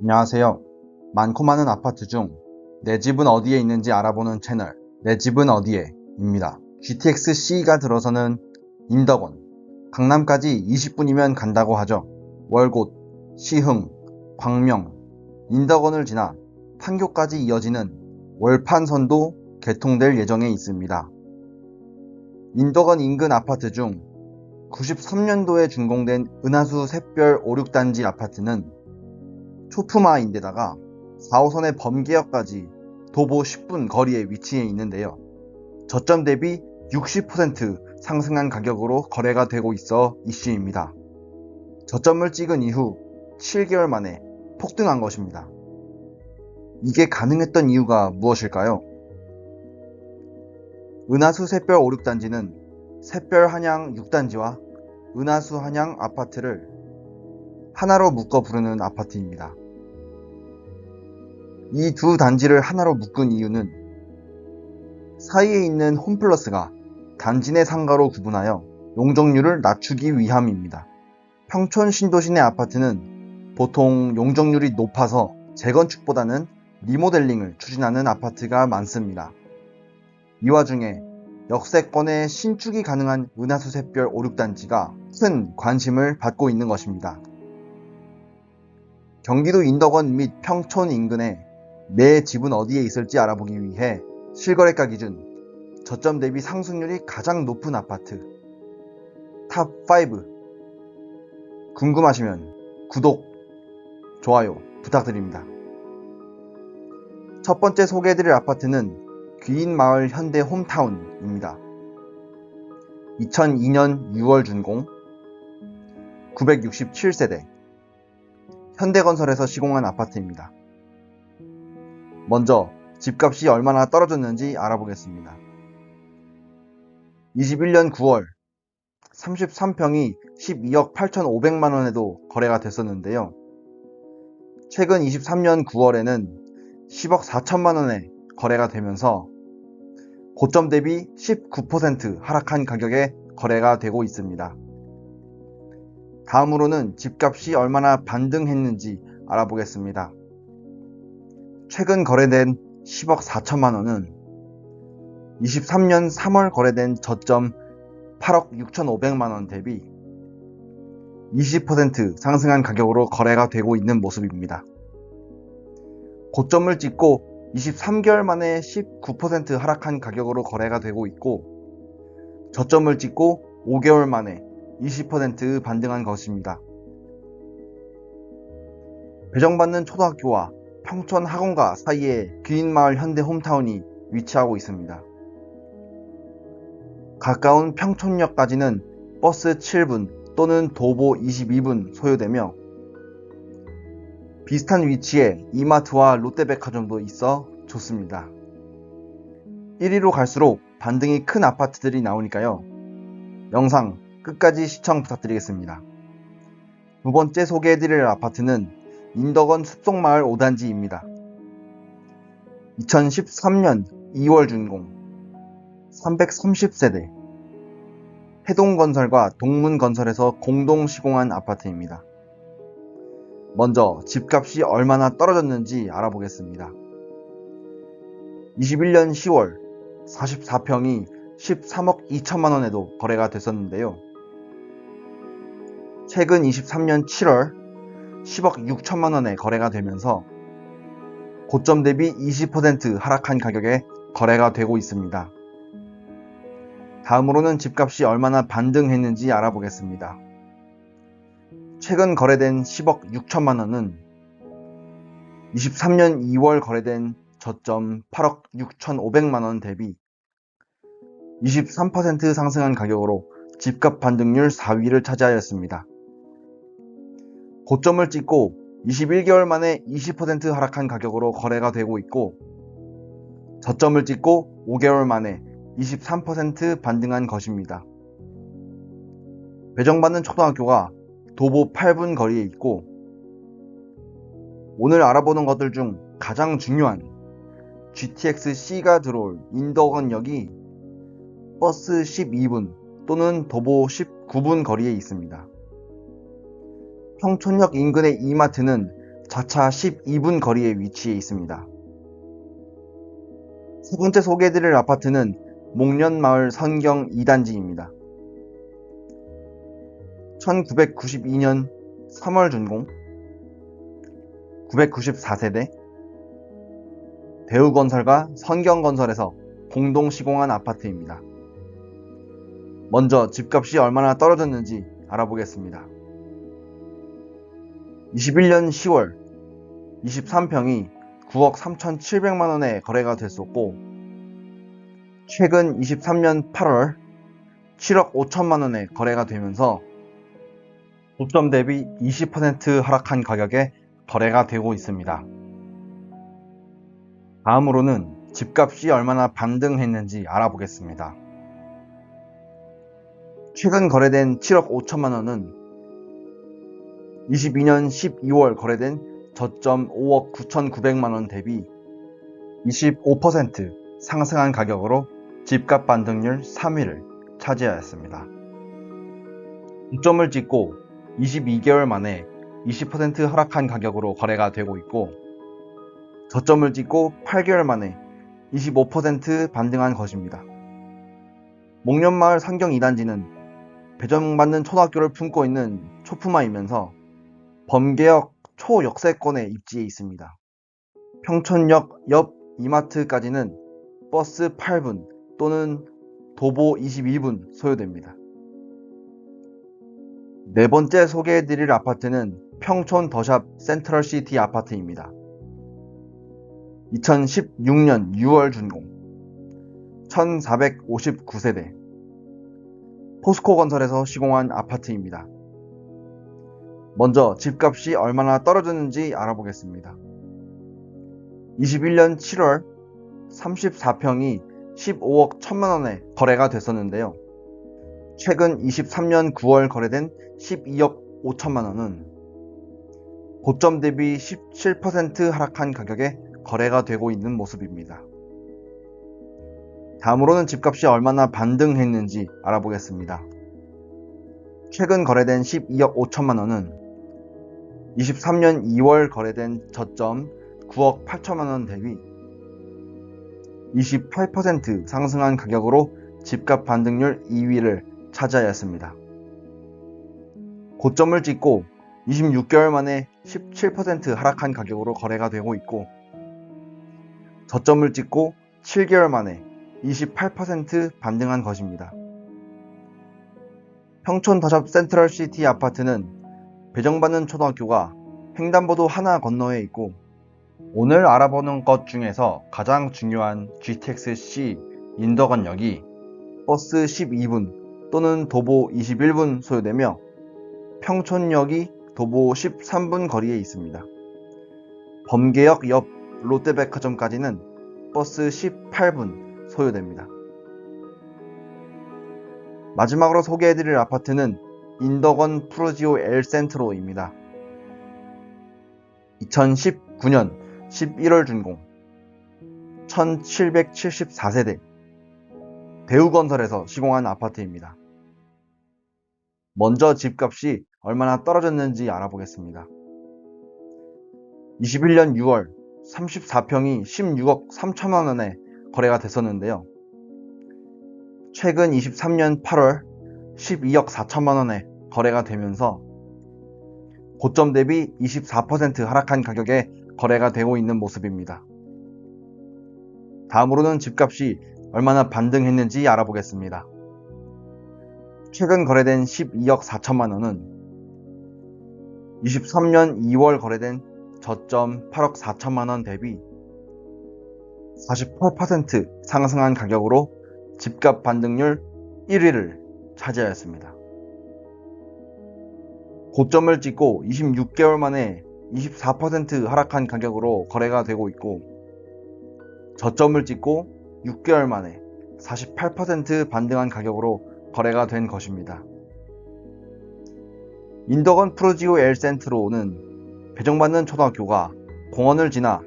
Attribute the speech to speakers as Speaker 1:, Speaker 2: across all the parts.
Speaker 1: 안녕하세요. 많고 많은 아파트 중 내 집은 어디에 있는지 알아보는 채널 내 집은 어디에 입니다. GTX-C가 들어서는 인덕원, 강남까지 20분이면 간다고 하죠. 월곶, 시흥, 광명, 인덕원을 지나 판교까지 이어지는 월판선도 개통될 예정에 있습니다. 인덕원 인근 아파트 중 93년도에 준공된 은하수 샛별 5, 6단지 아파트는 초품화인데다가 4호선의 범계역까지 도보 10분 거리에 위치해 있는데요. 저점 대비 60% 상승한 가격으로 거래가 되고 있어 이슈입니다. 저점을 찍은 이후 7개월 만에 폭등한 것입니다. 이게 가능했던 이유가 무엇일까요? 은하수 샛별 5, 6단지는 샛별 한양 6단지와 은하수 한양 아파트를 하나로 묶어 부르는 아파트입니다. 이 두 단지를 하나로 묶은 이유는 사이에 있는 홈플러스가 단지 내 상가로 구분하여 용적률을 낮추기 위함입니다. 평촌 신도시 내 아파트는 보통 용적률이 높아서 재건축보다는 리모델링을 추진하는 아파트가 많습니다. 이 와중에 역세권의 신축이 가능한 은하수 샛별 5, 6단지가 큰 관심을 받고 있는 것입니다. 경기도 인덕원 및 평촌 인근에 내 집은 어디에 있을지 알아보기 위해 실거래가 기준 저점 대비 상승률이 가장 높은 아파트 탑5 궁금하시면 구독, 좋아요 부탁드립니다. 첫 번째 소개해드릴 아파트는 귀인마을 현대 홈타운입니다. 2002년 6월 준공 967세대 현대건설에서 시공한 아파트입니다. 먼저 집값이 얼마나 떨어졌는지 알아보겠습니다. 21년 9월 33평이 12억 8,500만원에도 거래가 됐었는데요. 최근 23년 9월에는 10억 4천만원에 거래가 되면서 고점 대비 19% 하락한 가격에 거래가 되고 있습니다. 다음으로는 집값이 얼마나 반등했는지 알아보겠습니다. 최근 거래된 10억 4천만원은 23년 3월 거래된 저점 8억 6,500만원 대비 20% 상승한 가격으로 거래가 되고 있는 모습입니다. 고점을 찍고 23개월 만에 19% 하락한 가격으로 거래가 되고 있고 저점을 찍고 5개월 만에 20% 반등한 것입니다. 배정받는 초등학교와 평촌 학원가 사이에 귀인마을 현대 홈타운이 위치하고 있습니다. 가까운 평촌역까지는 버스 7분 또는 도보 22분 소요되며 비슷한 위치에 이마트와 롯데백화점도 있어 좋습니다. 1위로 갈수록 반등이 큰 아파트들이 나오니까요. 영상 끝까지 시청 부탁드리겠습니다. 두 번째 소개해드릴 아파트는 인덕원 숲속마을 5단지입니다. 2013년 2월 준공 330세대 해동건설과 동문건설에서 공동 시공한 아파트입니다. 먼저 집값이 얼마나 떨어졌는지 알아보겠습니다. 21년 10월 44평이 13억 2천만원에도 거래가 됐었는데요. 최근 23년 7월 10억 6천만원에 거래가 되면서 고점 대비 20% 하락한 가격에 거래가 되고 있습니다. 다음으로는 집값이 얼마나 반등했는지 알아보겠습니다. 최근 거래된 10억 6천만원은 23년 2월 거래된 저점 8억 6,500만원 대비 23% 상승한 가격으로 집값 반등률 4위를 차지하였습니다. 고점을 찍고 21개월 만에 20% 하락한 가격으로 거래가 되고 있고 저점을 찍고 5개월 만에 23% 반등한 것입니다. 배정받는 초등학교가 도보 8분 거리에 있고 오늘 알아보는 것들 중 가장 중요한 GTX-C가 들어올 인덕원역이 버스 12분 또는 도보 19분 거리에 있습니다. 평촌역 인근의 이마트는 자차 12분 거리에 위치해 있습니다. 세 번째 소개해드릴 아파트는 목련마을 선경 2단지입니다. 1992년 3월 준공, 994세대, 대우건설과 선경건설에서 공동 시공한 아파트입니다. 먼저 집값이 얼마나 떨어졌는지 알아보겠습니다. 21년 10월 23평이 9억 3,700만원에 거래가 됐었고, 최근 23년 8월 7억 5천만원에 거래가 되면서 고점 대비 20% 하락한 가격에 거래가 되고 있습니다. 다음으로는 집값이 얼마나 반등했는지 알아보겠습니다. 최근 거래된 7억 5천만원은 22년 12월 거래된 저점 5억 9,900만원 대비 25% 상승한 가격으로 집값 반등률 3위를 차지하였습니다. 고점을 찍고 22개월 만에 20% 하락한 가격으로 거래가 되고 있고, 저점을 찍고 8개월 만에 25% 반등한 것입니다. 목련마을 선경 2단지는 배정받는 초등학교를 품고 있는 초품화이면서 범계역 초역세권에 입지해 있습니다. 평촌역 옆 이마트까지는 버스 8분 또는 도보 22분 소요됩니다. 네 번째 소개해드릴 아파트는 평촌 더샵 센트럴시티 아파트입니다. 2016년 6월 준공, 1459세대, 포스코건설에서 시공한 아파트입니다. 먼저 집값이 얼마나 떨어졌는지 알아보겠습니다. 21년 7월 34평이 15억 1천만원에 거래가 됐었는데요. 최근 23년 9월 거래된 12억 5천만원은 고점 대비 17% 하락한 가격에 거래가 되고 있는 모습입니다. 다음으로는 집값이 얼마나 반등했는지 알아보겠습니다. 최근 거래된 12억 5천만원은 23년 2월 거래된 저점 9억 8천만원 대비 28% 상승한 가격으로 집값 반등률 2위를 차지하였습니다. 고점을 찍고 26개월 만에 17% 하락한 가격으로 거래가 되고 있고, 저점을 찍고 7개월 만에 28% 반등한 것입니다. 평촌 더샵 센트럴시티 아파트는 배정받는 초등학교가 횡단보도 하나 건너에 있고, 오늘 알아보는 것 중에서 가장 중요한 GTX-C 인덕원역이 버스 12분 또는 도보 21분 소요되며 평촌역이 도보 13분 거리에 있습니다. 범계역 옆 롯데백화점까지는 버스 18분 소요됩니다. 마지막으로 소개해드릴 아파트는 인덕원 프루지오 엘 센트로입니다. 2019년 11월 준공, 1774세대, 대우건설에서 시공한 아파트입니다. 먼저 집값이 얼마나 떨어졌는지 알아보겠습니다. 21년 6월 34평이 16억 3천만원에 거래가 됐었는데요. 최근 23년 8월 12억 4천만원에 거래가 되면서 고점 대비 24% 하락한 가격에 거래가 되고 있는 모습입니다. 다음으로는 집값이 얼마나 반등했는지 알아보겠습니다. 최근 거래된 12억 4천만원은 23년 2월 거래된 저점 8억 4천만원 대비 48% 상승한 가격으로 집값 반등률 1위를 차지하였습니다. 고점을 찍고 26개월 만에 24% 하락한 가격으로 거래가 되고 있고, 저점을 찍고 6개월 만에 48% 반등한 가격으로 거래가 된 것입니다. 인덕원 프루지오 엘 센트로는 배정받는 초등학교가 공원을 지나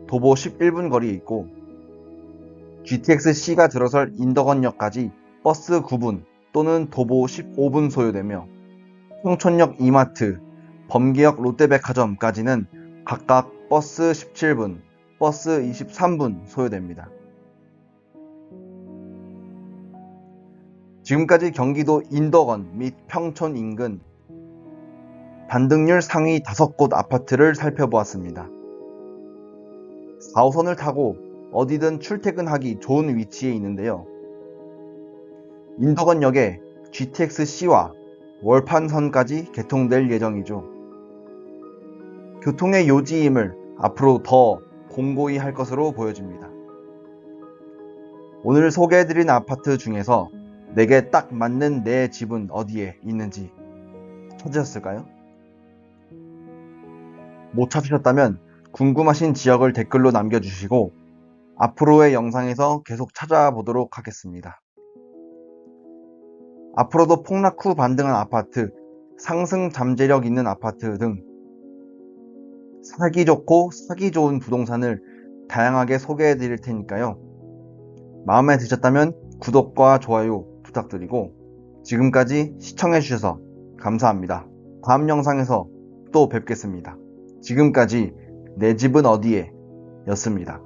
Speaker 1: 도보 11분 거리에 있고, GTX-C가 들어설 인덕원역까지 버스 9분 또는 도보 15분 소요되며 평촌역 이마트, 범계역 롯데백화점까지는 각각 버스 17분, 버스 23분 소요됩니다. 지금까지 경기도 인덕원 및 평촌 인근 반등률 상위 5곳 아파트를 살펴보았습니다. 4호선을 타고 어디든 출퇴근하기 좋은 위치에 있는데요. 인덕원역에 GTX-C와 월판선까지 개통될 예정이죠. 교통의 요지임을 앞으로 더 공고히 할 것으로 보여집니다. 오늘 소개해드린 아파트 중에서 내게 딱 맞는 내 집은 어디에 있는지 찾으셨을까요? 못 찾으셨다면 궁금하신 지역을 댓글로 남겨주시고 앞으로의 영상에서 계속 찾아보도록 하겠습니다. 앞으로도 폭락 후 반등한 아파트, 상승 잠재력 있는 아파트 등 살기 좋고 사기 좋은 부동산을 다양하게 소개해 드릴 테니까요. 마음에 드셨다면 구독과 좋아요 부탁드리고 지금까지 시청해 주셔서 감사합니다. 다음 영상에서 또 뵙겠습니다. 지금까지 내 집은 어디에 였습니다.